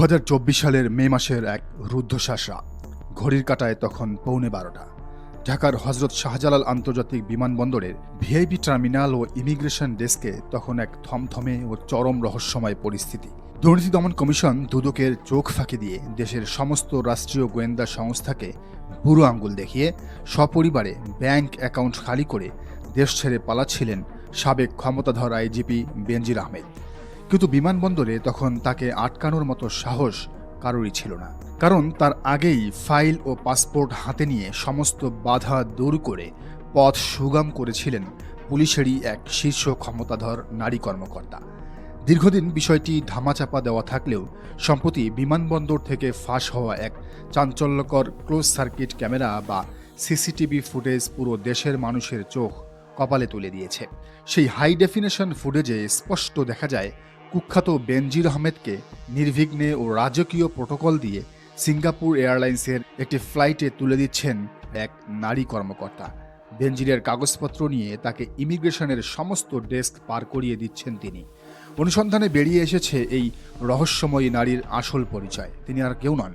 2024 সালের মে মাসের এক রুদ্ধশ্বাস রাত। ঘড়ির কাঁটায় তখন 11:15। ঢাকার হজরত শাহজালাল আন্তর্জাতিক বিমানবন্দরের ভিআইপি টার্মিনাল ও ইমিগ্রেশন ডেস্কে তখন এক থমথমে ও চরম রহস্যময় পরিস্থিতি। দুর্নীতি দমন কমিশন দুদকের চোখ ফাঁকি দিয়ে দেশের সমস্ত রাষ্ট্রীয় গোয়েন্দা সংস্থাকে বুড়ো আঙ্গুল দেখিয়ে সপরিবারে ব্যাংক অ্যাকাউন্ট খালি করে দেশ ছেড়ে পালাচ্ছিলেন সাবেক ক্ষমতাধর আইজিপি বেনজির আহমেদ। কিন্তু বিমানবন্দরে তখন তাকে আটকানোর মতো সাহস কারোরই ছিল না, কারণ তার আগেই ফাইল ও পাসপোর্ট হাতে নিয়ে সমস্ত বাধা দূর করে পথ সুগম করেছিলেন পুলিশেরই এক শীর্ষ ক্ষমতাধর নারী কর্মকর্তা। দীর্ঘদিন বিষয়টি ধামাচাপা দেওয়া থাকলেও সম্প্রতি বিমানবন্দর থেকে ফাঁস হওয়া এক চাঞ্চল্যকর ক্লোজ সার্কিট ক্যামেরা বা সিসিটিভি ফুটেজ পুরো দেশের মানুষের চোখ কপালে তুলে দিয়েছে। সেই হাই ডেফিনেশন ফুটেজে স্পষ্ট দেখা যায় কুখ্যাত বেনজির আহমেদকে নির্বিঘ্নে ও রাজকীয় প্রোটোকল দিয়ে সিঙ্গাপুর এয়ারলাইন্সের একটি ফ্লাইটে তুলে দিচ্ছেন এক নারী কর্মকর্তা। বেনজিরের কাগজপত্র নিয়ে তাকে ইমিগ্রেশনের সমস্ত ডেস্ক পার করিয়ে দিচ্ছেন তিনি। অনুসন্ধানে বেরিয়ে এসেছে এই রহস্যময়ী নারীর আসল পরিচয়। তিনি আর কেউ নন,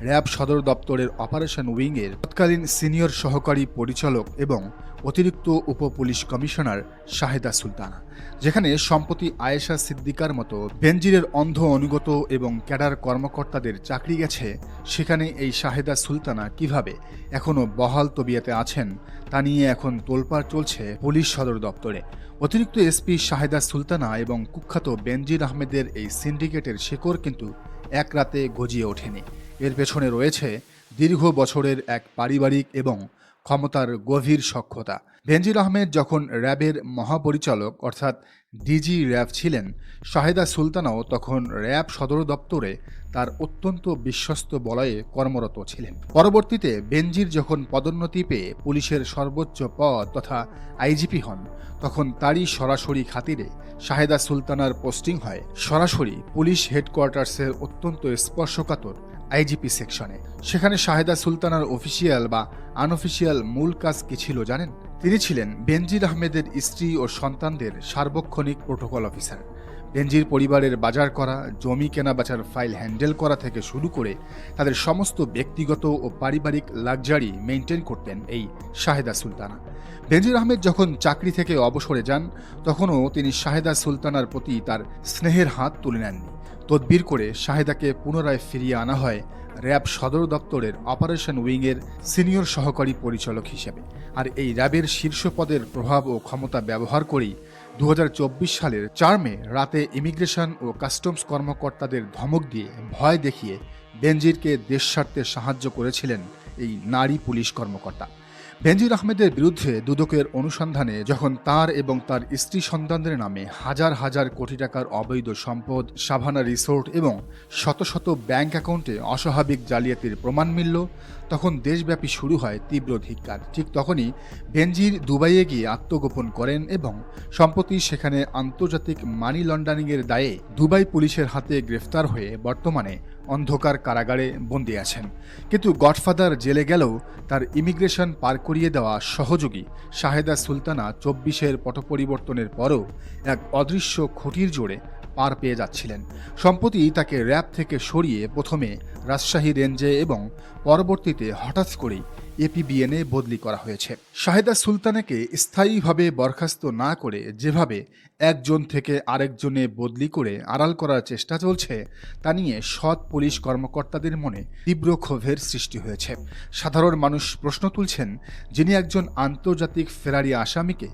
র্যাব সদর দপ্তরের অপারেশন উইংয়ের তৎকালীন সিনিয়র সহকারী পরিচালক এবং অতিরিক্ত উপ পুলিশ কমিশনার শাহেদা সুলতানা। যেখানে সম্প্রতি আয়েশা সিদ্দিকার মতো বেনজিরের অন্ধ অনুগত এবং ক্যাডার কর্মকর্তাদের চাকরি গেছে, সেখানে এই শাহেদা সুলতানা কিভাবে এখনও বহাল তবিয়তে আছেন তা নিয়ে এখন তোলপাড় চলছে পুলিশ সদর দপ্তরে। অতিরিক্ত এসপি শাহেদা সুলতানা এবং কুখ্যাত বেনজির আহমেদের এই সিন্ডিকেটের শেকড় কিন্তু এক রাতে গজিয়ে ওঠেনি। এর পেছনে রয়েছে দীর্ঘ বছরের এক পারিবারিক এবং ক্ষমতার গভীর সখ্যতা। বেনজির আহমেদ যখন র্যাবের মহাপরিচালক অর্থাৎ ডিজি র্যাব ছিলেন, শাহেদা সুলতানাও তখন র্যাব সদর দপ্তরে তার অত্যন্ত বিশ্বস্ত বলয়ে কর্মরত ছিলেন। পরবর্তীতে বেনজির যখন পদোন্নতি পেয়ে পুলিশের সর্বোচ্চ পদ তথা আইজিপি হন, তখন তারই সরাসরি খাতিরে শাহেদা সুলতানার পোস্টিং হয় সরাসরি পুলিশ হেডকোয়ার্টার্সের অত্যন্ত স্পর্শকাতর আইজিপি সেকশনে। সেখানে শাহেদা সুলতানার অফিসিয়াল বা আনঅফিসিয়াল মূল কাজ কি ছিল জানেন? তিনি ছিলেন বেনজির আহমেদের স্ত্রী ও সন্তানদের সার্বক্ষণিক প্রোটোকল অফিসার। বেনজির পরিবারের বাজার করা, জমি কেনাবেচার ফাইল হ্যান্ডেল করা থেকে শুরু করে তাদের সমস্ত ব্যক্তিগত ও পারিবারিক লাক্সারি মেইনটেইন করতেন এই শাহেদা সুলতানা। বেনজির আহমেদ যখন চাকরি থেকে অবসরে যান, তখনও তিনি শাহেদা সুলতানার প্রতি তার স্নেহের হাত তুলে নেননি। তদবির করে শাহেদাকে পুনরায় ফিরিয়ে আনা হয় র্যাব সদর দপ্তরের অপারেশন উইংয়ের সিনিয়র সহকারী পরিচালক হিসেবে। আর এই র্যাবের শীর্ষ পদের প্রভাব ও ক্ষমতা ব্যবহার করেই 2024 সালের 4 মে রাতে ইমিগ্রেশন ও কাস্টমস কর্মকর্তাদের ধমক দিয়ে ভয় দেখিয়ে বেনজিরকে দেশ ছাড়তে সাহায্য করেছিলেন এই নারী পুলিশ কর্মকর্তা। বেনজির আহমেদের বিরুদ্ধে দুদকের অনুসন্ধানে যখন তার এবং তার স্ত্রী সন্তানদের নামে হাজার হাজার কোটি টাকার অবৈধ সম্পদ, সাভানা রিসোর্ট এবং শত শত ব্যাংক অ্যাকাউন্টে অস্বাভাবিক জালিয়াতির প্রমাণ মিলল, তখন দেশব্যাপী শুরু হয় তীব্র ধিক্কার। ঠিক তখনই বেনজির দুবাইয়ে গিয়ে আত্মগোপন করেন এবং সম্প্রতি সেখানে আন্তর্জাতিক মানি লন্ডারিংয়ের দায়ে দুবাই পুলিশের হাতে গ্রেফতার হয়ে বর্তমানে অন্ধকার কারাগারে বন্দী আছেন। কিন্তু গডফাদার জেলে গেলেও তার ইমিগ্রেশন পার করিয়ে দেওয়া সহযোগী শাহেদা সুলতানা 24-এর পটপরিবর্তনের পরও এক অদৃশ্য খুঁটির জোরে পার পেয়ে যাচ্ছিলেন। সম্প্রতি তাকে র্যাব থেকে সরিয়ে প্রথমে রাজশাহী রেঞ্জে এবং পরবর্তীতে হঠাৎ করেই এপিবিএনে বদলি করা হয়েছে। শাহেদা সুলতানাকে স্থায়ীভাবে বরখাস্ত না করে যেভাবে একজন থেকে আরেকজনে বদলি করে আড়াল করার চেষ্টা চলছে, তা নিয়ে সৎ পুলিশ কর্মকর্তাদের মনে তীব্র ক্ষোভের সৃষ্টি হয়েছে। সাধারণ মানুষ প্রশ্ন তুলছেন, যিনি একজন আন্তর্জাতিক ফেরারি আসামিকে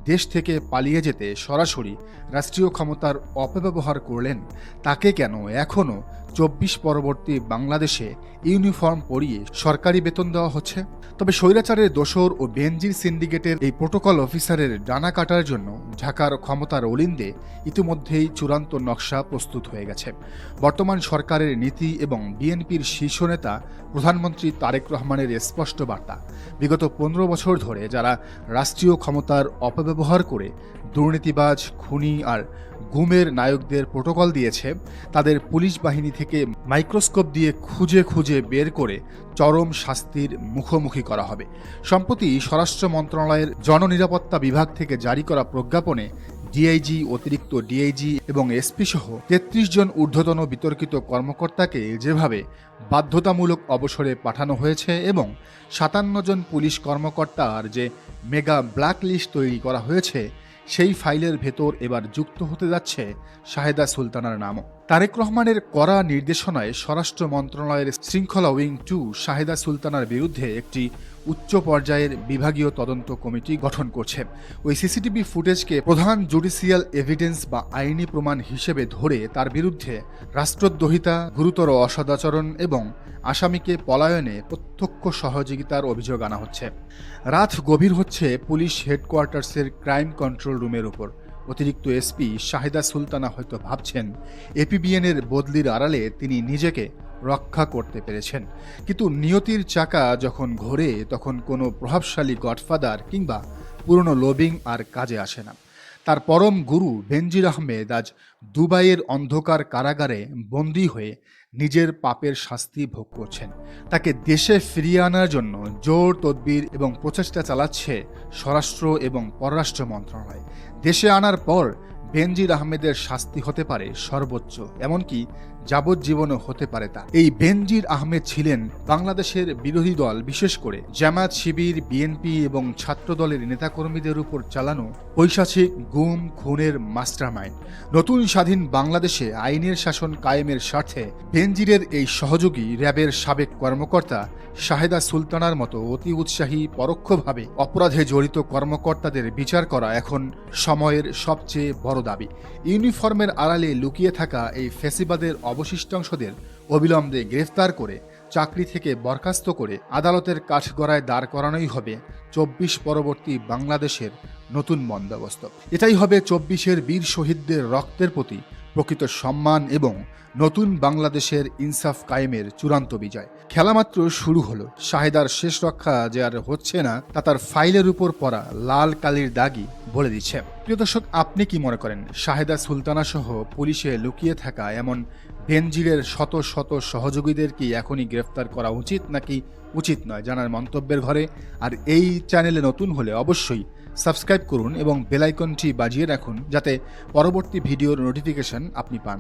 দেশ থেকে পালিয়ে যেতে সরাসরি রাষ্ট্রীয় ক্ষমতার অপব্যবহার করলেন, তাকে কেন এখনও 24 পরবর্তী বাংলাদেশে ইউনিফর্ম পরিয়ে সরকারি বেতন দেওয়া হচ্ছে? তবে স্বৈরাচারের দোসর ও বেনজির সিন্ডিকেটের এই প্রোটোকল অফিসারের ডানা কাটার জন্য ঢাকার ক্ষমতার অলিন্দে ইতিমধ্যেই চূড়ান্ত নকশা প্রস্তুত হয়ে গেছে। বর্তমান সরকারের নীতি এবং বিএনপির শীর্ষ নেতা প্রধানমন্ত্রী তারেক রহমানের স্পষ্ট বার্তা, বিগত 15 বছর ধরে যারা রাষ্ট্রীয় ক্ষমতার অপব্যবহার করে দুর্নীতিবাজ, খুনি আর গুমের নায়কদের প্রোটোকল দিয়েছে, তাদের পুলিশ বাহিনী থেকে মাইক্রোস্কোপ দিয়ে খুঁজে খুঁজে বের করে চরম শাস্তির মুখোমুখি করা হবে। সম্প্রতি স্বরাষ্ট্র মন্ত্রণালয়ের জননিরাপত্তা বিভাগ থেকে জারি করা প্রজ্ঞাপনে ডিআইজি, অতিরিক্ত ডিআইজি এবং এসপি সহ ৩৩ জন ঊর্ধ্বতন বিতর্কিত কর্মকর্তাকে যেভাবে বাধ্যতামূলক অবসরে পাঠানো হয়েছে এবং ৫৭ জন পুলিশ কর্মকর্তার যে মেগা ব্ল্যাক লিস্ট তৈরি করা হয়েছে, সেই ফাইলের ভেতর এবার যুক্ত হতে যাচ্ছে শাহেদা সুলতানার নামও। তারেক রহমানের কড়া নির্দেশনায় স্বরাষ্ট্র মন্ত্রণালয়ের শৃঙ্খলা উইং 2 শাহেদা সুলতানার বিরুদ্ধে একটি উচ্চ পর্যায়ের বিভাগীয় তদন্ত কমিটি গঠন করছে। ওই সিসিটিভি ফুটেজকে প্রধান জুডিশিয়াল এভিডেন্স বা আইনি প্রমাণ হিসেবে ধরে তার বিরুদ্ধে রাষ্ট্রদ্রোহিতা, গুরুতর অসদাচরণ এবং আসামিকে পলায়নে প্রত্যক্ষ সহযোগিতার অভিযোগ আনা হচ্ছে। রাত গভীর হচ্ছে পুলিশ হেডকোয়ার্টার্সের ক্রাইম কন্ট্রোল রুমের উপর। অতিরিক্ত এসপি শাহেদা সুলতানা হয়তো ভাবছেন এপিবিএনের বদলির আড়ালে তিনি নিজেকে রক্ষা করতে পেরেছেন, কিন্তু নিয়তির চাকা যখন ঘোরে তখন কোনো প্রভাবশালী গডফাদার কিংবা পুরনো লবিং আর কাজে আসে না। তার পরম গুরু বেনজির আহমেদ আজ দুবাইয়ের অন্ধকার কারাগারে বন্দী হয়ে নিজের পাপের শাস্তি ভোগ করছেন। তাকে দেশে ফিরিয়ে আনার জন্য জোর তদবির এবং প্রচেষ্টা চালাচ্ছে স্বরাষ্ট্র এবং পররাষ্ট্র মন্ত্রণালয়। দেশে আনার পর বেনজির আহমেদের শাস্তি হতে পারে সর্বোচ্চ, এমনকি যাবজ্জীবনও হতে পারে তা। এই বেনজির আহমেদ ছিলেন বাংলাদেশের বিরোধী দল, বিশেষ করে জামায়াত, শিবির, বিএনপি এবং ছাত্র দলের নেতাকর্মীদের উপর চালানো পৈশাচিক গুম খুনের মাস্টারমাইন্ড। নতুন স্বাধীন বাংলাদেশে আইনের শাসন কায়েমের স্বার্থে বেনজিরের এই সহযোগী র্যাবের সাবেক কর্মকর্তা শাহেদা সুলতানার মতো অতি উৎসাহী পরোক্ষভাবে অপরাধে জড়িত কর্মকর্তাদের বিচার করা এখন সময়ের সবচেয়ে বড় দাবি। ইউনিফর্মের আড়ালে লুকিয়ে থাকা এই ফ্যাসিবাদের অবশিষ্টাংশদের অবিলম্বে গ্রেফতার করে চাকরি থেকে বরখাস্ত করে আদালতের কাঠগড়ায় দাঁড় করানোই হবে ২৪ পরবর্তী বাংলাদেশের নতুন বন্দোবস্ত। এটাই হবে ২৪-এর বীর শহীদদের রক্তের প্রতি প্রকৃত সম্মান এবং নতুন বাংলাদেশের ইনসাফ কায়েমের চূড়ান্ত বিজয়। খেলা মাত্র শুরু হলো। শাহেদার শেষ রক্ষা যে আর হচ্ছে না তা তার ফাইলের উপর পড়া লাল কালির দাগই বলে দিচ্ছে। প্রিয় দর্শক, আপনি কি মনে করেন শাহেদা সুলতানা সহ পুলিশে লুকিয়ে থাকা এমন বেনজিরের শত শত সহযোগীদের কি এখনই গ্রেফতার করা উচিত নাকি উচিত নয়? জানার মন্তব্যের ঘরে। আর এই চ্যানেলে নতুন হলে অবশ্যই সাবস্ক্রাইব করুন এবং বেল আইকনটি বাজিয়ে রাখুন যাতে পরবর্তী ভিডিওর নোটিফিকেশন আপনি পান।